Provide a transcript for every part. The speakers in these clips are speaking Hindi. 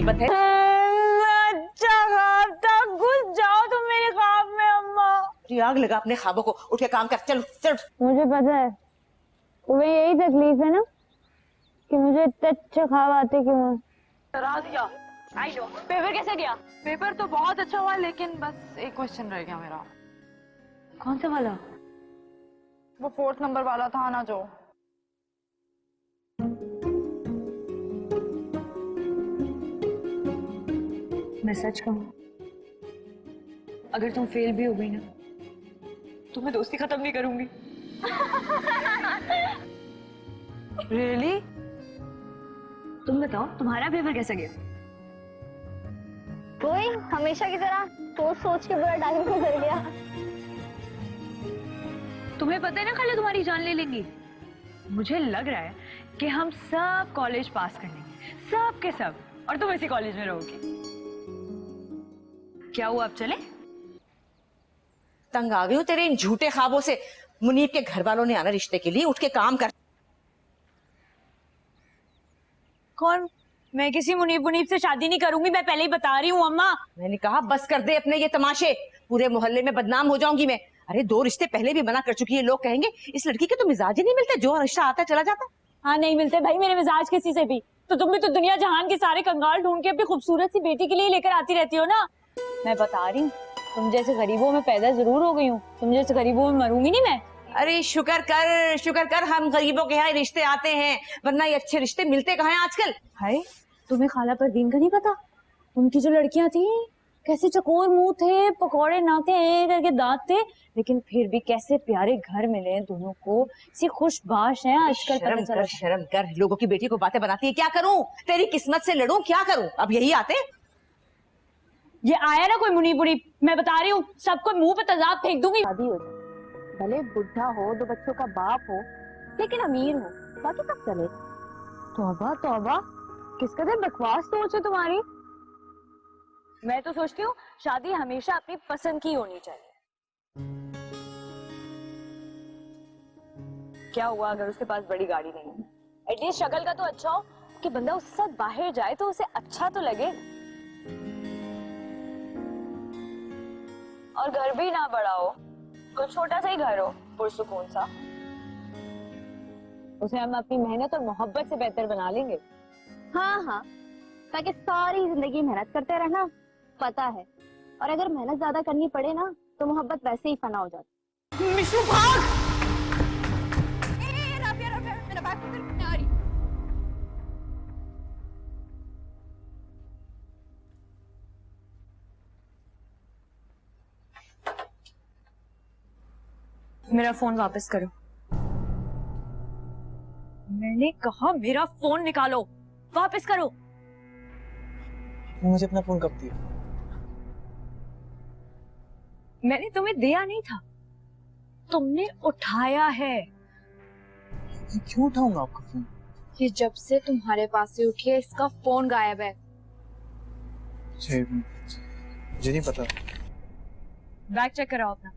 गनीमत है। अच्छा ख्वाब था, घुस जाओ तुम मेरे ख्वाब में अम्मा। आग लगा अपने ख्वाबों को, उठ के काम कर, चल चल। मुझे पता है, तुम्हें यही तकलीफ है ना कि मुझे इतने अच्छे ख्वाब आते क्यों हैं। डरा दिया। I know. पेपर कैसे गया? पेपर तो बहुत अच्छा हुआ, लेकिन बस एक क्वेश्चन रह गया मेरा। कौन सा वाला? वो 4th नंबर वाला था ना जो। मैं सच कहूँ, अगर तुम फेल भी हो गई ना तो मैं दोस्ती खत्म नहीं करूंगी। रियली? तुम बताओ, तुम्हारा पेपर कैसा गया? कोई हमेशा की तरह सोच सोच के पूरा टाइम को कर लिया। तुम्हें पता है ना खाला तुम्हारी जान ले लेंगी। मुझे लग रहा है कि हम सब कॉलेज पास कर लेंगे, सब के सब, और तुम इसी कॉलेज में रहोगी। क्या हुआ, अब चले? तंग आ गई हूँ तेरे इन झूठे ख्वाबों से। मुनीब के घर वालों ने आना रिश्ते के लिए, उठ के काम कर। कौन? मैं किसी मुनीब से शादी नहीं करूंगी, मैं पहले ही बता रही हूँ अम्मा। मैंने कहा बस कर दे अपने ये तमाशे, पूरे मोहल्ले में बदनाम हो जाऊंगी मैं। अरे 2 रिश्ते पहले भी मना कर चुकी है, लोग कहेंगे इस लड़की के तो मिजाज ही नहीं मिलते, जो रिश्ता आता चला जाता। हाँ नहीं मिलते भाई मेरे मिजाज किसी से भी। तो तुम भी तो दुनिया जहान के सारे कंगाल ढूंढ के अपनी खूबसूरत सी बेटी के लिए लेकर आती रहती हो ना। मैं बता रही हूँ, तुम जैसे गरीबों में पैदा जरूर हो गई हूँ, तुम जैसे गरीबों में मरूंगी नहीं मैं। अरे शुक्र कर हम गरीबों के यहाँ रिश्ते आते हैं, वरना ये अच्छे रिश्ते मिलते कहाँ हैं आजकल। हाय, तुम्हें खाला परवीन का नहीं पता? उनकी जो लड़कियां थी कैसे चकोर मुंह थे, पकौड़े नाके करके दांत थे, लेकिन फिर भी कैसे प्यारे घर मिले दोनों को, सी खुशबाश हैं आजकल। शर्म कर, लोगों की बेटी को बातें बनाती है। क्या करूं, तेरी किस्मत से लड़ूं, क्या करूं? अब यही आते। ये आया ना कोई मुनीब, मैं बता रही हूँ सबको मुंह पे तेजाब फेंक दूंगी। शादी हो जाए, भले बुढ़ा हो, 2 बच्चों का बाप हो, लेकिन अमीर हो, बाकी सब चले। तौबा तौबा, किस कदर बकवास सोच है तुम्हारी। मैं तो सोचती हूँ शादी हमेशा अपनी पसंद की होनी चाहिए। क्या हुआ अगर उसके पास बड़ी गाड़ी नहीं है? एटलीस्ट शक्ल का तो अच्छा हो कि बंदा उसके साथ बाहर जाए तो उसे अच्छा तो लगे, और घर भी ना बड़ा हो, कोई छोटा सा ही घर हो पुरसुकून सा, उसे हम अपनी मेहनत और मोहब्बत से बेहतर बना लेंगे। हाँ हाँ, ताकि सारी जिंदगी मेहनत करते रहना, पता है। और अगर मेहनत ज्यादा करनी पड़े ना तो मोहब्बत वैसे ही फना हो जाती। मिशू भाग। मेरा फोन वापस करो। मैंने कहा मेरा फोन निकालो, वापस करो। मुझे अपना फोन कब दिया? मैंने तुम्हें दिया नहीं था, तुमने उठाया है। क्यों उठाऊंगा आपका फोन? ये जब से तुम्हारे पास से उठी है इसका फोन गायब है। मुझे नहीं पता। बैग चेक कराओ अपना।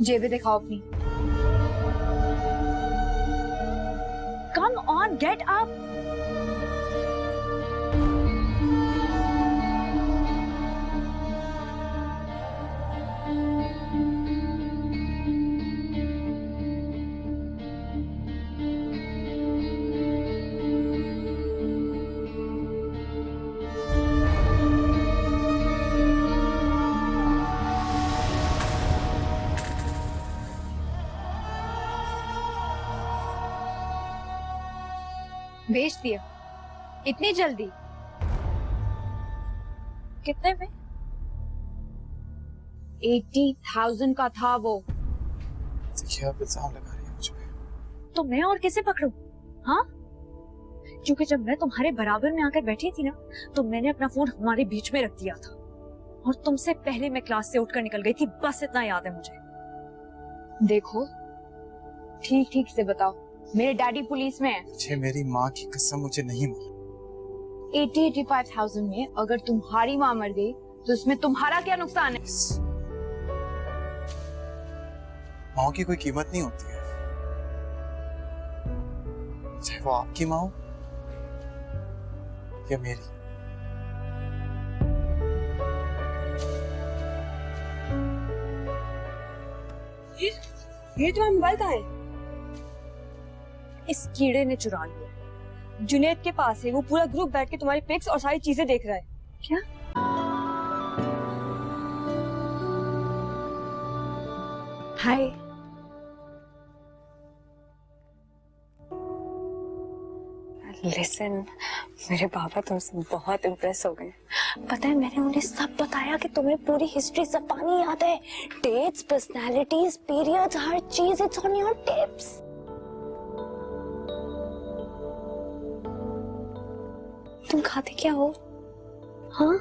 जेबें दिखाओ अपनी। Come on, get up. बेच दिया इतनी जल्दी? कितने में? 80,000 का था वो। देखिए आप इल्जाम लगा रही हैं मुझ पे। तो मैं और किसे पकड़ूं? हाँ, क्योंकि जब मैं तुम्हारे बराबर में आकर बैठी थी ना, तो मैंने अपना फोन हमारे बीच में रख दिया था और तुमसे पहले मैं क्लास से उठकर निकल गई थी। बस इतना याद है मुझे। देखो, ठीक ठीक से बताओ, मेरे डैडी पुलिस में है। मुझे मेरी माँ की कसम मुझे नहीं मालूम। 80-85,000 में अगर तुम्हारी माँ मर गई तो इसमें तुम्हारा क्या नुकसान है? माँ की कोई कीमत नहीं होती है, चाहे वो आपकी माँ हो या मेरी। ये तुम्हारा मोबाइल कहाँ है? इस कीड़े ने चुरा लिया। जुनेद के पास है, वो पूरा ग्रुप बैठ के तुम्हारी पिक्स और सारी चीजें देख रहा है। क्या? हाय। लिसन, मेरे पापा तुमसे बहुत इम्प्रेस हो गए। पता है, मैंने उन्हें सब बताया कि तुम्हें पूरी हिस्ट्री ज़बानी याद है। डेट्स, पर्सनालिटीज, पीरियड्स, हर चीज इट्स ऑन योर टिप्स। तुम खाते क्या हो? हाँ?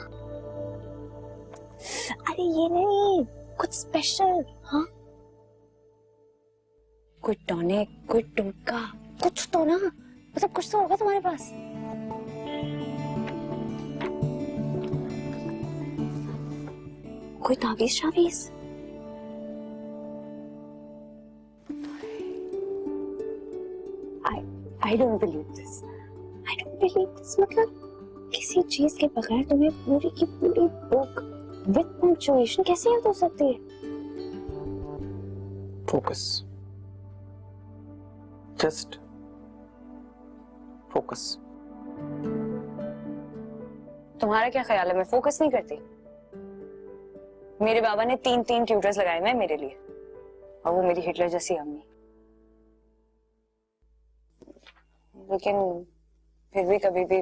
अरे ये नहीं, कुछ स्पेशल। हाँ? कोई टॉनिक, कोई टोटका, कुछ तो ना, मतलब कुछ तो होगा तुम्हारे पास। कोई ताबीज शाबीज? I don't believe this. I don't believe this. मतलब किसी चीज के बगैर तुम्हें पूरी की पूरी बुक विद पंक्चुएशन कैसे याद हो सकती है? Focus, just focus. तुम्हारा क्या ख्याल है, मैं फोकस नहीं करती? मेरे बाबा ने 3 ट्यूटर्स लगाए हैं मेरे लिए, और वो मेरी हिटलर जैसी अम्मी। लेकिन फिर भी कभी भी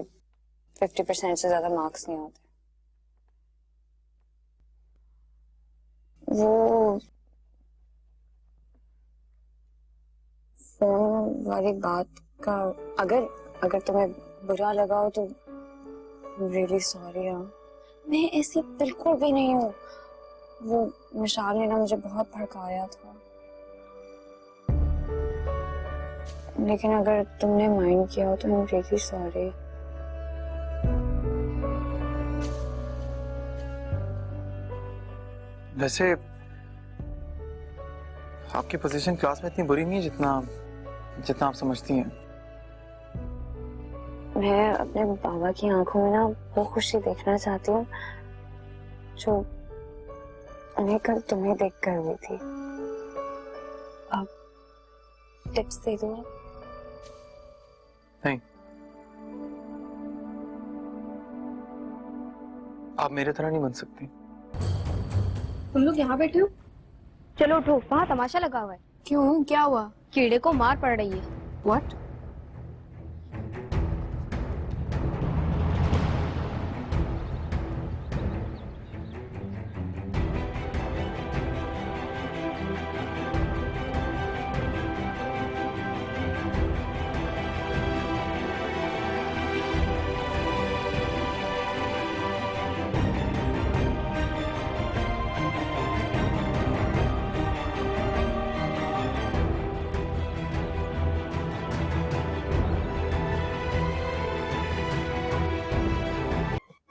50% से ज्यादा मार्क्स नहीं आते। वो फोन वाली बात का अगर तुम्हें बुरा लगा हो तो रियली सॉरी। मैं ऐसी बिल्कुल भी नहीं हूँ। वो मिशाल ने ना मुझे बहुत भड़काया था, लेकिन अगर तुमने माइंड किया हो तो आई एम रियली सॉरी। वैसे आपकी पोजीशन क्लास में इतनी बुरी नहीं है जितना आप समझती हैं। मैं अपने बाबा की आंखों में ना वो खुशी देखना चाहती हूँ जो उन्हें कल तुम्हें देख कर हुई थी। अब टिप्स दे दो। नहीं, आप मेरे तरह नहीं बन सकती। तुम लोग यहाँ बैठे हो? चलो उठो, वहाँ तमाशा लगा हुआ है। क्यों, क्या हुआ? कीड़े को मार पड़ रही है। What?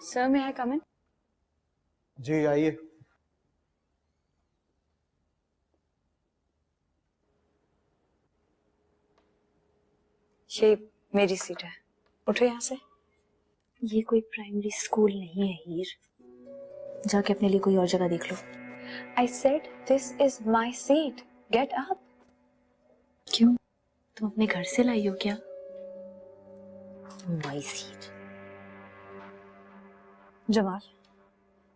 Sir, may I come in? जी आइए। ये मेरी सीट है, उठो यहाँ से। ये कोई प्राइमरी स्कूल नहीं है हीर, जाके अपने लिए कोई और जगह देख लो। I said this is my seat. Get up. क्यों? तुम अपने घर से लाई हो क्या? My seat. जमाल,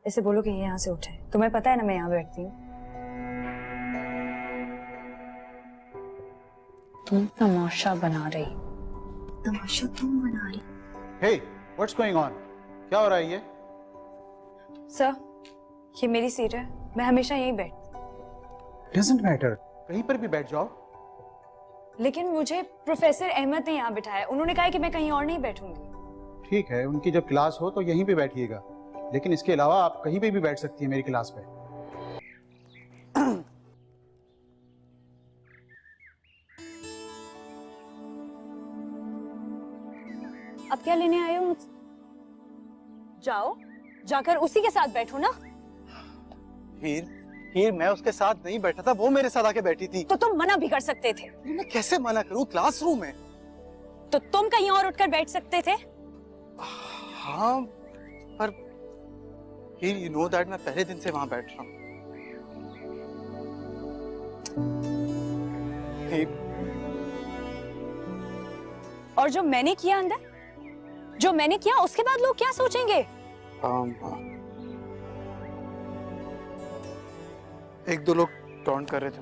इसे बोलो कि ये यहाँ से उठे। तुम्हें पता है ना मैं यहाँ बैठती हूँ। तुम तमाशा बना रही। तमाशा तुम बना रही? Hey, what's going on? क्या हो रहा है ये? सर, ये मेरी सीट है, मैं हमेशा यहीं बैठती। Doesn't matter. कहीं पर भी बैठ जाओ। लेकिन मुझे प्रोफेसर अहमद ने यहाँ बिठाया, उन्होंने कहा है कि मैं कहीं और नहीं बैठूंगी। ठीक है, उनकी जब क्लास हो तो यहीं पे बैठिएगा, लेकिन इसके अलावा आप कहीं पे भी बैठ सकती हैं मेरी क्लास पे। अब क्या लेने आए हो मुझसे? जाओ, जाकर उसी के साथ बैठो ना। हीर, मैं उसके साथ नहीं बैठा था, वो मेरे साथ आके बैठी थी। तो तुम मना भी कर सकते थे। मैं कैसे मना करूं, क्लासरूम है। तो तुम कहीं और उठकर बैठ सकते थे। हाँ, पर हीर, यू नो दैट मैं पहले दिन से वहां बैठ रहा हूँ। और जो मैंने किया अंदर, जो मैंने किया, उसके बाद लोग क्या सोचेंगे? एक दो लोग टॉन्ट कर रहे थे।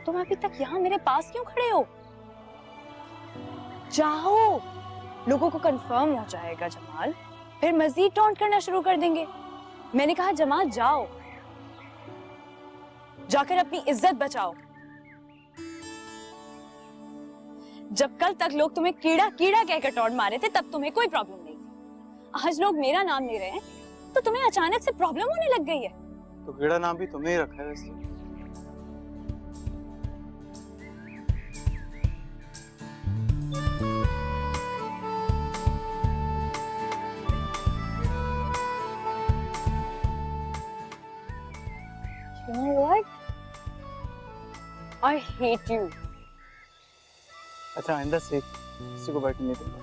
तुम अभी तक यहाँ मेरे पास क्यों खड़े हो? जाओ, लोगों को कंफर्म हो जाएगा जमाल, फिर मजीद टॉन्ट करना शुरू कर देंगे। मैंने कहा जमाल जाओ, जाकर अपनी इज्जत बचाओ। जब कल तक लोग तुम्हें कीड़ा कीड़ा कहकर टॉन्ट मारे थे तब तुम्हें कोई प्रॉब्लम नहीं थी। आज लोग मेरा नाम ले रहे हैं तो तुम्हें अचानक से प्रॉब्लम होने लग गई है। तो कीड़ा नाम भी तुम्हें ही रखा है इसलिए। You know what? I hate you. अच्छा, आइंदा से किसी को बैठने नहीं दूंगा।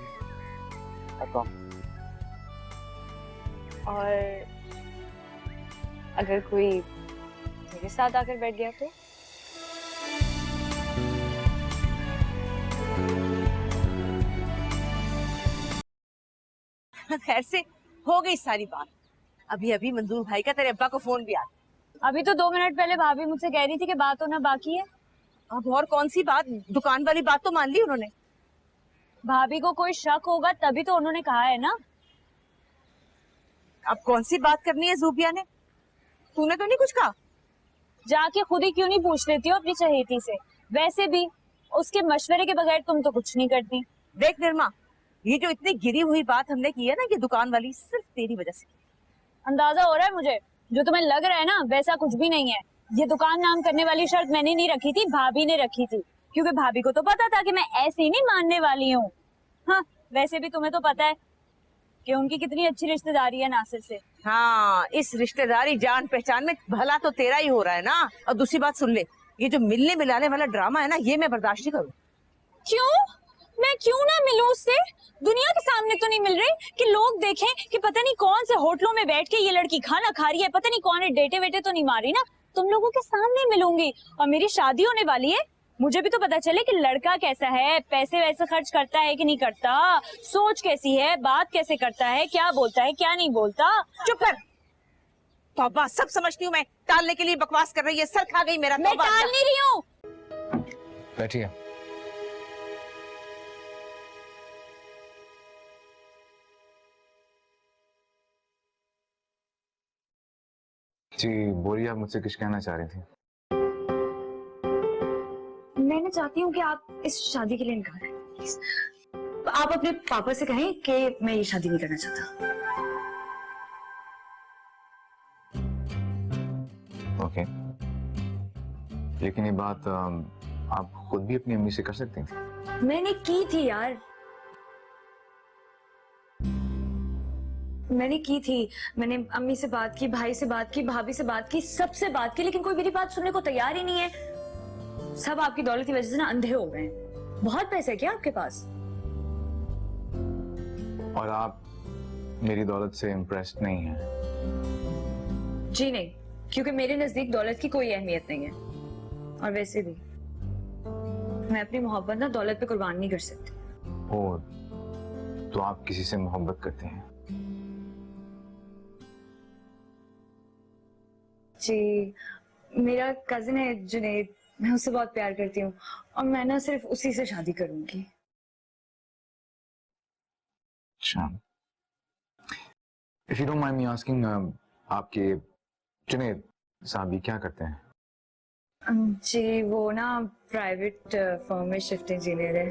I promise। और अगर कोई मेरे साथ आकर बैठ गया तो? खैर से हो गई सारी बात। अभी अभी मंजूर भाई का तेरे अब्बा को फोन भी आया। अभी तो 2 मिनट पहले भाभी मुझसे कह रही थी कि बात होना बाकी है। अब और कौन सी बात? दुकान वाली बात तो मान ली उन्होंने। भाभी को कोई शक होगा तभी तो उन्होंने कहा है ना। अब कौन सी बात करनी है जूबिया ने? तूने तो नहीं कुछ कहा? जाके खुद ही क्यों नहीं पूछ लेती हो अपनी चहेती से? वैसे भी उसके मशवरे के बगैर तुम तो कुछ नहीं करती। देख निर्मा, ये जो इतनी गिरी हुई बात हमने की है ना, ये दुकान वाली सिर्फ तेरी वजह से। अंदाजा हो रहा है मुझे, जो तुम्हें लग रहा है ना वैसा कुछ भी नहीं है। ये दुकान नाम करने वाली शर्त मैंने नहीं रखी थी, भाभी ने रखी थी, क्योंकि भाभी को तो पता था कि मैं ऐसे ही नहीं मानने वाली हूँ। हाँ, वैसे भी तुम्हें तो पता है कि उनकी कितनी अच्छी रिश्तेदारी है नासिर से। हाँ, इस रिश्तेदारी जान पहचान में भला तो तेरा ही हो रहा है ना। और दूसरी बात सुन ले, ये जो मिलने मिलाने वाला ड्रामा है ना, ये मैं बर्दाश्त नहीं करूँ। क्यों? मैं क्यों ना मिलूं उससे? दुनिया के सामने तो नहीं मिल रही कि लोग देखें कि पता नहीं कौन से होटलों में बैठ के ये लड़की खाना खा रही है, पता नहीं कौन है, डेटे वेटे तो नहीं मार रही ना। तुम लोगों के सामने मिलूंगी और मेरी शादी होने वाली है, मुझे भी तो पता चले कि लड़का कैसा है, पैसे वैसे खर्च करता है कि नहीं करता, सोच कैसी है, बात कैसे करता है, क्या बोलता है क्या नहीं बोलता। चुप कर। तौबा, सब समझती हूँ मैं। टालने के लिए बकवास कर रही है, सर खा गई मेरा। मैं तौबा। टाल नहीं रही हूँ। बैठिए। जी बोलिए, आप मुझसे कुछ कहना चाह रही थी। मैं ना चाहती हूँ कि आप इस शादी के लिए इनकार करें प्लीज। आप अपने पापा से कहें कि मैं ये शादी नहीं करना चाहता। ओके, लेकिन ये बात आप खुद भी अपनी अम्मी से कर सकती थी। मैंने की थी यार, मैंने की थी। मैंने अम्मी से बात की, भाई से बात की, भाभी से बात की, सबसे बात की, लेकिन कोई मेरी बात सुनने को तैयार ही नहीं है। सब आपकी दौलत की वजह से ना अंधे हो गए हैं। बहुत पैसा है क्या आपके पास? और आप मेरी दौलत से इम्प्रेस्ड नहीं हैं? जी नहीं, क्योंकि मेरे नजदीक दौलत की कोई अहमियत नहीं है। और वैसे भी मैं अपनी मोहब्बत ना दौलत पे कुर्बान नहीं कर सकती। और तो आप किसी से मोहब्बत करते हैं? जी, मेरा कजिन है जुनैद, मैं उससे बहुत प्यार करती हूँ और मैं ना सिर्फ उसी से शादी करूंगी। अच्छा, if you don't mind me asking, आपके जुनैद साहब क्या करते हैं? जी वो ना प्राइवेट फर्म में शिफ्ट इंजीनियर है।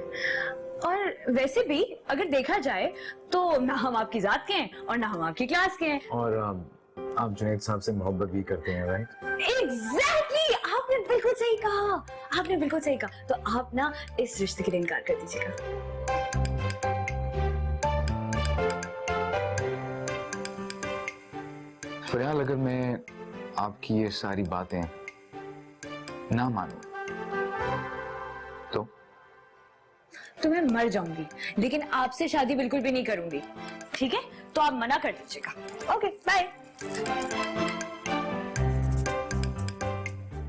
और वैसे भी अगर देखा जाए तो ना हम आपकी जात के हैं और ना हम आपकी क्लास के हैं। और आप जुनैद साहब से मोहब्बत भी करते हैं, राइट? एग्जैक्टली आपने बिल्कुल सही कहा, आपने बिल्कुल सही कहा। तो आप ना इस रिश्ते के लिए इनकार कर दीजिएगा। फरियाल, अगर मैं आपकी ये सारी बातें ना मानूं तो मैं मर जाऊंगी, लेकिन आपसे शादी बिल्कुल भी नहीं करूंगी। ठीक है, तो आप मना कर दीजिएगा। Okay bye.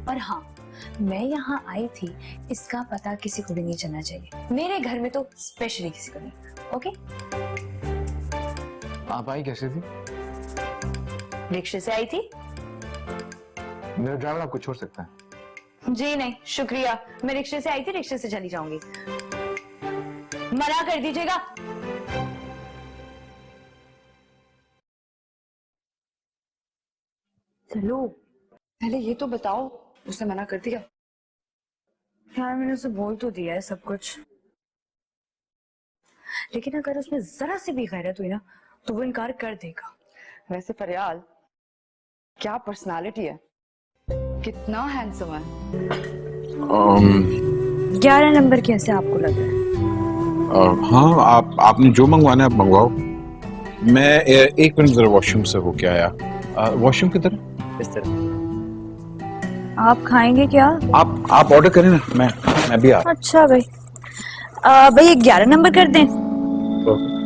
और हाँ, मैं यहाँ आई थी इसका पता किसी को भी नहीं चलना चाहिए, मेरे घर में तो स्पेशली किसी को नहीं। ओके? आप आई कैसे थी? रिक्शे से आई थी। मेरा ड्राइवर आपको छोड़ सकता है? जी नहीं शुक्रिया, मैं रिक्शे से आई थी, रिक्शे से चली जाऊंगी। मना कर दीजिएगा। चलो पहले ये तो बताओ, उसने मना कर दिया? यार मैंने उसे बोल तो दिया है सब कुछ, लेकिन अगर उसमें जरा सी भी गैरत हुई ना तो वो इनकार कर देगा। वैसे फरियाल क्या पर्सनालिटी है, कितना हैंडसम है। 11 नंबर कैसे आपको लग रहा है? हाँ, आपने जो मंगवाना है आप मंगवाओ। मैं एक मिनट जरा वॉशरूम से होके आया। वॉशरूम किधर है? इस तरह। आप खाएंगे क्या? आप ऑर्डर करें ना, मैं भी आ रहा अच्छा भाई, भाई 11 नंबर कर दें। हूँ।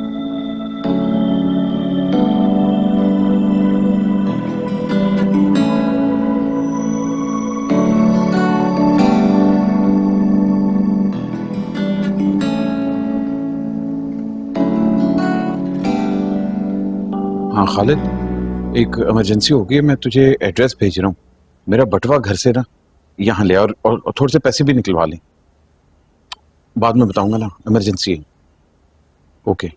हाँ खालिद, एक इमरजेंसी हो गई है, मैं तुझे एड्रेस भेज रहा हूँ। मेरा बटवा घर से ना यहाँ ले और थोड़े से पैसे भी निकलवा लें। बाद में बताऊंगा ना, इमरजेंसी है। ओके।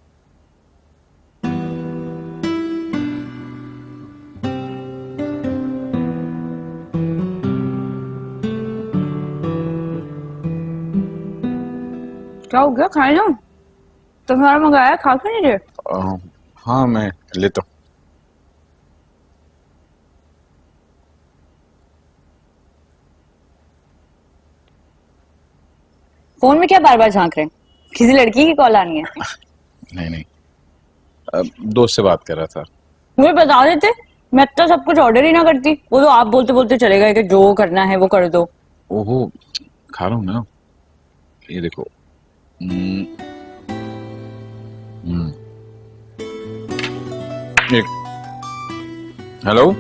क्या हो गया, खाए लो। तुम्हारा मंगाया, खा के नहीं रहे? हाँ मैं लेता हूँ। फोन में क्या बार बार झांक रहे हैं? किसी लड़की की कॉल आनी है? नहीं, दोस्त से बात कर रहा था। मुझे बता देते, मैं तो सब कुछ ऑर्डर ही ना करती। वो तो आप बोलते बोलते चले गए कि जो करना है वो कर दो। ओहो, खा रहा हूँ ना, ये देखो। हेलो।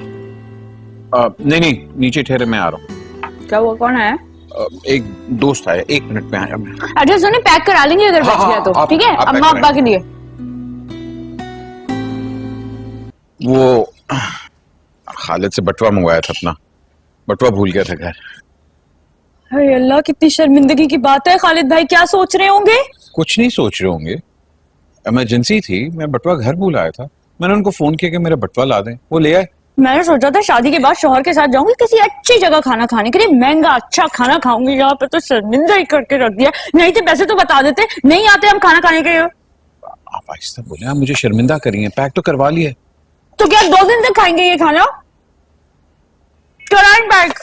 नहीं, नीचे ठहरे, मैं आ रहा हूँ। क्या हुआ, कौन है? एक दोस्त आया, 1 मिनट में आया मैं। एड्रेस उन्हें पैक करा लेंगे अगर बच गया तो। ठीक है, अम्मा अब्बा के लिए। वो खालिद से बटवा मंगवाया था अपना, बटवा भूल गया था घर। अरे अल्लाह, कितनी शर्मिंदगी की बात है। खालिद भाई क्या सोच रहे होंगे? कुछ नहीं सोच रहे होंगे, इमरजेंसी थी, मैं बटवा घर भूल आया था। मैंने उनको फोन किया कि मेरा बटवा ला दें, वो ले आए। मैंने सोचा था शादी के बाद शौहर के साथ जाऊंगी किसी अच्छी जगह खाना खाने के लिए, महंगा अच्छा खाना खाऊंगी। यहाँ पे तो शर्मिंदा ही करके रख दिया। नहीं थे पैसे तो बता देते, नहीं आते हम खाना खाने के लिए। आप आहिस्ता बोले, आप मुझे शर्मिंदा करिए, पैक तो करवा लिया। तो क्या 2 दिन तक खाएंगे ये खाना? कराएं पैक।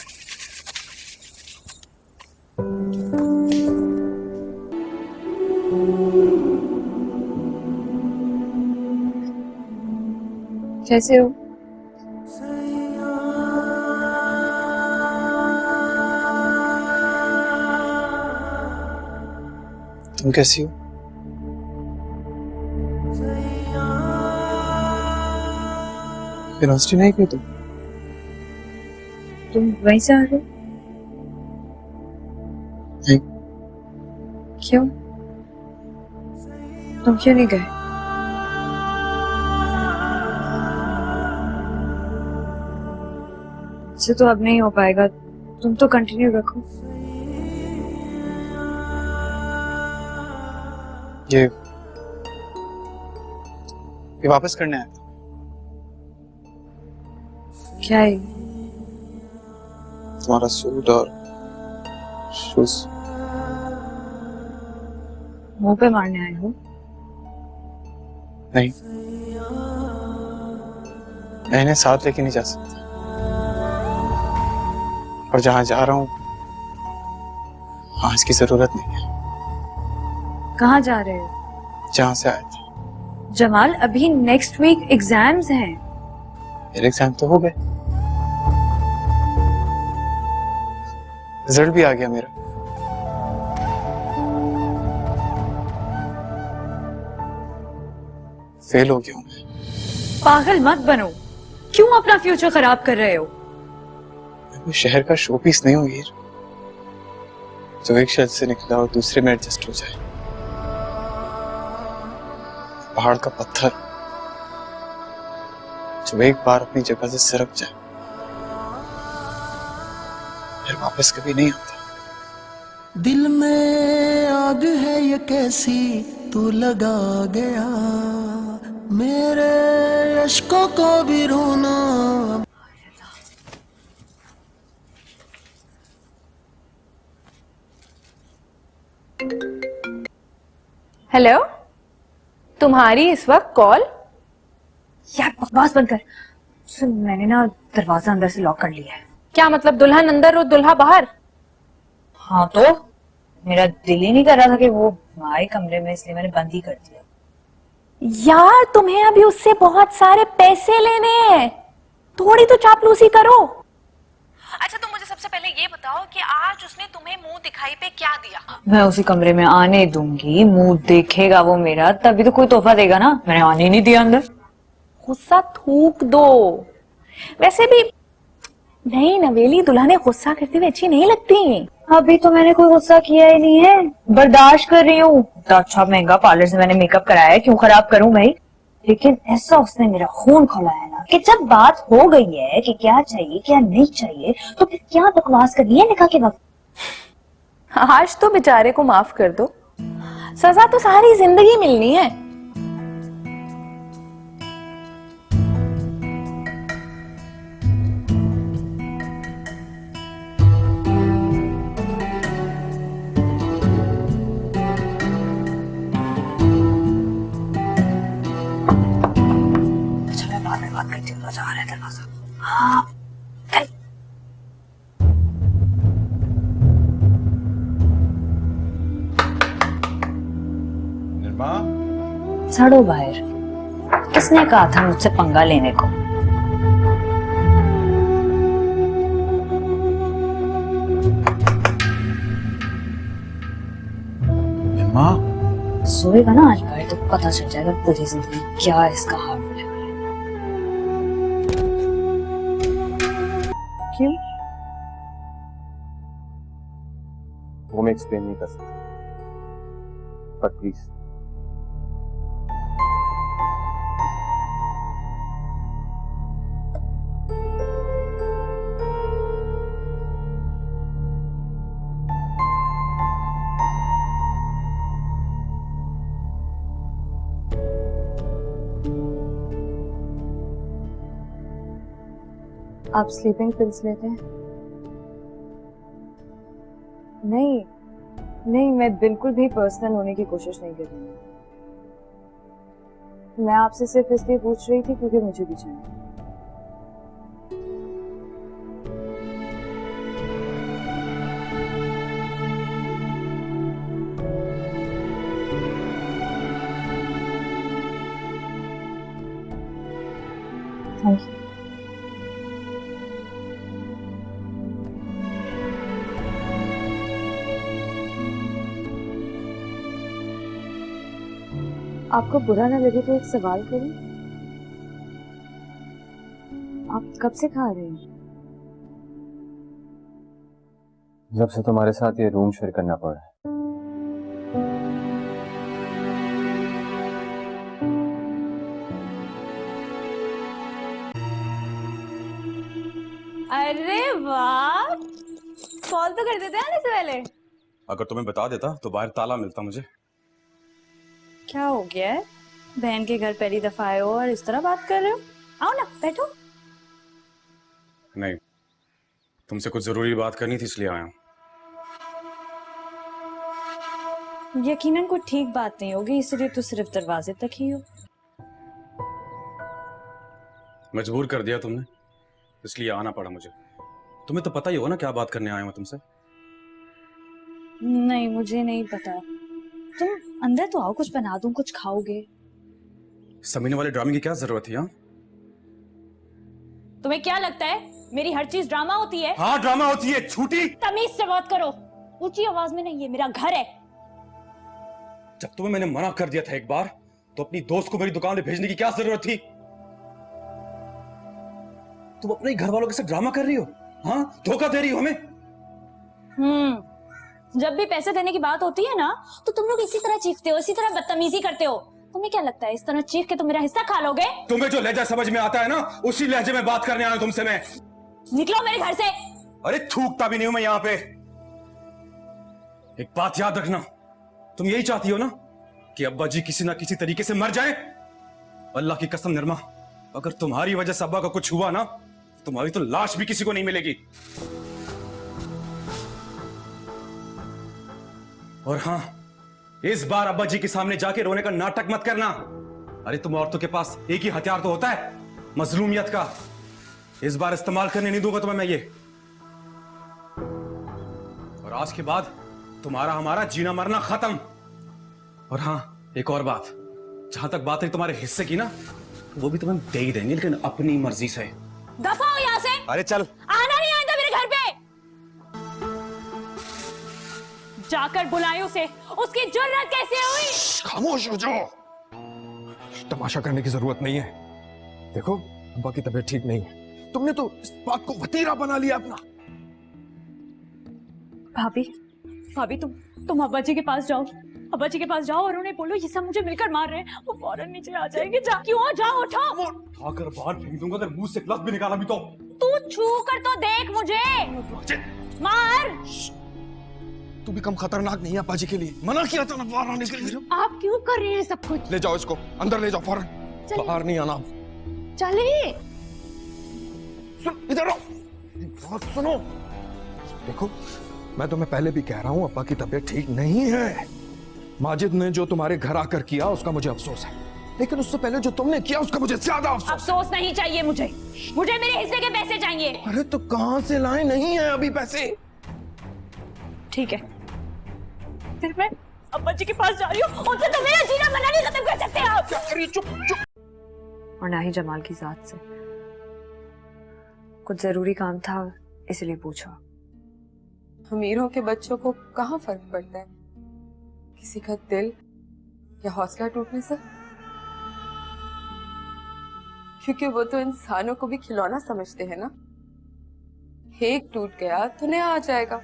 कैसे हो? तुम कैसी हो? यूनिवर्सिटी नहीं गई तुम वहीं से आ रहे हो? नहीं। क्यों? तुम क्यों नहीं गए? इससे तो अब नहीं हो पाएगा, तुम तो कंटिन्यू रखो। ये वापस करने आया था। क्या है? तुम्हारा सूट और शूज मुंह पे मारने आई हो? नहीं, मैं इन्हें साथ लेके नहीं जा सकता, और जहां जा रहा हूं वहां इसकी जरूरत नहीं है। कहाँ जा रहे हो? जहां से आए थे। जमाल, अभी नेक्स्ट वीक एग्जाम्स हैं। मेरे एग्जाम तो हो गए, रिजल्ट भी आ गया मेरा। फेल हो गया हूं मैं। पागल मत बनो, क्यों अपना फ्यूचर खराब कर रहे हो? मैं कोई शहर का शो पीस नहीं हूं हीर, जो एक शहर से निकला और दूसरे में एडजस्ट हो जाए। पहाड़ का पत्थर जो एक बार अपनी जगह से सरक जाए फिर वापस कभी नहीं आता। दिल में आग है ये कैसी तू लगा गया, मेरे अश्कों को भी रोना। हेलो, तुम्हारी इस वक्त कॉल? यार बकवास बंद कर। सुन, मैंने ना दरवाजा अंदर से लॉक कर लिया है। क्या मतलब, दुल्हन अंदर और दुल्हा बाहर? हाँ तो मेरा दिल ही नहीं कर रहा था कि वो आए कमरे में, इसलिए मैंने बंद ही कर दिया। यार तुम्हें अभी उससे बहुत सारे पैसे लेने हैं, थोड़ी तो चापलूसी करो। अच्छा तुम मुझे सबसे पहले ये बताओ कि आज उसने तुम्हें मुंह दिखाई पे क्या दिया? मैं उसी कमरे में आने दूंगी, मुंह देखेगा वो मेरा, तभी तो कोई तोहफा देगा ना। मैंने आने ही नहीं दिया अंदर। गुस्सा थूक दो। वैसे भी नहीं, नवेली दुल्हने गुस्सा करती हुई अच्छी नहीं लगती। अभी तो मैंने कोई गुस्सा किया ही नहीं है, बर्दाश्त कर रही हूँ। तो अच्छा महंगा पार्लर से मैंने मेकअप कराया है, क्यों खराब करूं भाई? लेकिन ऐसा उसने मेरा खून खौलाया ना कि जब बात हो गई है कि क्या चाहिए क्या नहीं चाहिए, तो फिर क्या बकवास कर लिया निकाह के वक्त। आज तो बेचारे को माफ कर दो, सजा तो सारी जिंदगी मिलनी है। बात करती हूँ, मजा आ रहा है दरवाजा। हाँ सड़ो बाहर। किसने कहा था मुझसे पंगा लेने को? माँ सोएगा ना आज भाई तो पता चल जाएगा पूरी जिंदगी क्या इसका हाल है। क्यों? वो मैं एक्सप्लेन नहीं कर सकता, बट प्लीज आप स्लीपिंग पिल्स लेते हैं? नहीं नहीं, मैं बिल्कुल भी पर्सनल होने की कोशिश नहीं कर रही हूँ। मैं आपसे सिर्फ इसलिए पूछ रही थी क्योंकि मुझे भी चाहिए। Thank you. आपको बुरा ना लगे तो एक सवाल करूं? आप कब से खा रहे हैं? जब से तुम्हारे साथ ये रूम शेयर करना पड़ा है। अरे वाह, कॉल तो कर देते आने से पहले। अगर तुम्हें बता देता तो बाहर ताला मिलता मुझे। क्या हो गया है? बहन के घर पहली दफा आए हो और इस तरह बात कर रहे हो? आओ ना, बैठो। नहीं, तुमसे कुछ जरूरी बात करनी थी इसलिए आया हूं। यकीनन कोई ठीक बात नहीं होगी, इसलिए तो सिर्फ दरवाजे तक ही हो। मजबूर कर दिया तुमने, इसलिए आना पड़ा मुझे। तुम्हें तो पता ही होगा ना क्या बात करने आया हूं तुमसे। नहीं, मुझे नहीं पता। तुम अंदर तो आओ, कुछ बना दूं, कुछ खाओगे? समीना वाले ड्रामे की क्या जरूरत है? तुम्हें क्या लगता है मेरी हर चीज ड्रामा होती है? हाँ ड्रामा होती है, झूठी। तमीज से बात करो, ऊंची आवाज में नहीं, ये मेरा घर है। जब तुम्हें मैंने मना कर दिया था एक बार, तो अपनी दोस्त को मेरी दुकान पे भेजने की क्या जरूरत थी? तुम अपने ही घर वालों के साथ ड्रामा कर रही हो, हाँ, धोखा दे रही हो हमें। जब भी पैसे देने की बात होती है ना, तो तुम लोग इसी तरह चीखते हो, इसी तरह बदतमीजी करते हो। तुम्हें क्या लगता है इस तरह चीख के तुम मेरा हिस्सा खा लोगे? तुम्हें जो लहजा समझ में आता है ना, उसी लहजे में बात करने आया हूं तुमसे मैं। निकलो मेरे घर से। अरे थूकता भी नहीं हूं मैं यहाँ पे। एक बात याद रखना, तुम यही चाहती हो ना कि अब्बा जी किसी ना किसी तरीके से मर जाए? अल्लाह की कसम निर्मा, अगर तुम्हारी वजह से अब्बा का कुछ हुआ ना, तुम्हारी तो लाश भी किसी को नहीं मिलेगी। और हाँ, इस बार अब्बा जी के सामने जाके रोने का नाटक मत करना। अरे तुम औरतों के पास एक ही हथियार तो होता है, मजलूमियत का। इस बार इस्तेमाल करने नहीं दूंगा तुम्हें मैं ये। और आज के बाद तुम्हारा हमारा जीना मरना खत्म। और हाँ, एक और बात, जहां तक बात है तुम्हारे हिस्से की ना, वो भी तुम्हें दे ही देंगे, लेकिन अपनी मर्जी से। दफा हो यहाँ से। अरे चल, आना नहीं आएगा मेरे घर पे। जाकर बुलाए उसे, उसकी जुर्रत कैसे हुई? खामोश हो जाओ, तमाशा करने की जरूरत नहीं है। देखो अब्बा की तबीयत ठीक नहीं है, तुमने तो इस बात को वतीरा बना लिया अपना। भाभी, भाभी तुम अब्बा जी के पास जाओ, अब्बा जी के पास जाओ और उन्हें बोलो ये सब मुझे मिलकर मार रहे हैं, वो फौरन नीचे आ जाएंगे। क्यों? जाओ, उठो। उठाकर बाहर फेंक दूंगा अगर मुंह से लफ्ज भी निकाला भी तो। तू छू कर तो देख मुझे, मार। तू भी कम खतरनाक नहीं है अब्बा जी के लिए, मना किया था ना बाहर आने के लिए। आप क्यों कर रहे हैं सब कुछ? ले जाओ इसको, अंदर ले जाओ फौरन, बाहर नहीं आना। चलिए। सुन, इधर आओ, बात सुनो। देखो मैं तुम्हें पहले भी कह रहा हूं अब्बा की तबीयत ठीक नहीं है। माजिद ने जो तुम्हारे घर आकर किया उसका मुझे अफसोस है, लेकिन उससे पहले जो तुमने किया उसका मुझे ज्यादा अफसोस नहीं चाहिए मुझे मेरे हिस्से के पैसे चाहिए। अरे तो कहां से लाए? नहीं है अभी पैसे। ठीक है, फिर मैं अब्बा जी के पास जा रही हूँ, उनसे तो मेरा जीना मना नहीं खत्म कर सकते आप। क्या करिए? चुप चुप। और ना ही जमाल की जात से, कुछ जरूरी काम था इसलिए पूछा। अमीरों के बच्चों को कहाँ फर्क पड़ता है किसी का दिल या हौसला टूटने से, क्योंकि वो तो इंसानों को भी खिलौना समझते हैं ना। एक टूट गया तो नया आ जाएगा,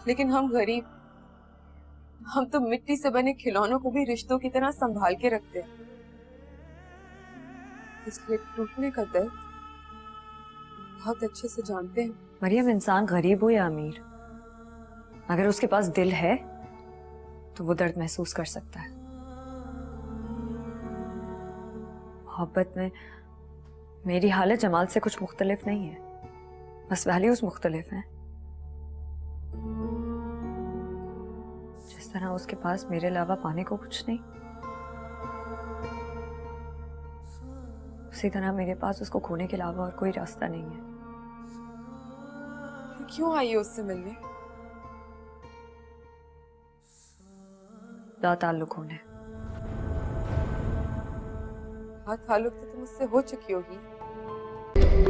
लेकिन हम गरीब, हम तो मिट्टी से बने खिलौनों को भी रिश्तों की तरह संभाल के रखते हैं। इसलिए टूटने का दर्द बहुत अच्छे से जानते हैं। मरियम, इंसान गरीब हो या अमीर, अगर उसके पास दिल है तो वो दर्द महसूस कर सकता है। मोहब्बत में मेरी हालत जमाल से कुछ मुख्तलिफ नहीं है, बस वैल्यूज मुख्तलिफ हैं। जिस तरह उसके पास मेरे अलावा पाने को कुछ नहीं, उसी तरह मेरे पास उसको खोने के अलावा और कोई रास्ता नहीं है। क्यों आई उससे मिलने? ला ताल्लुक होने। हाँ, ताल्लुक तो तुमसे हो चुकी होगी।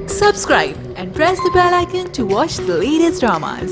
Subscribe and press the bell icon to watch the latest dramas.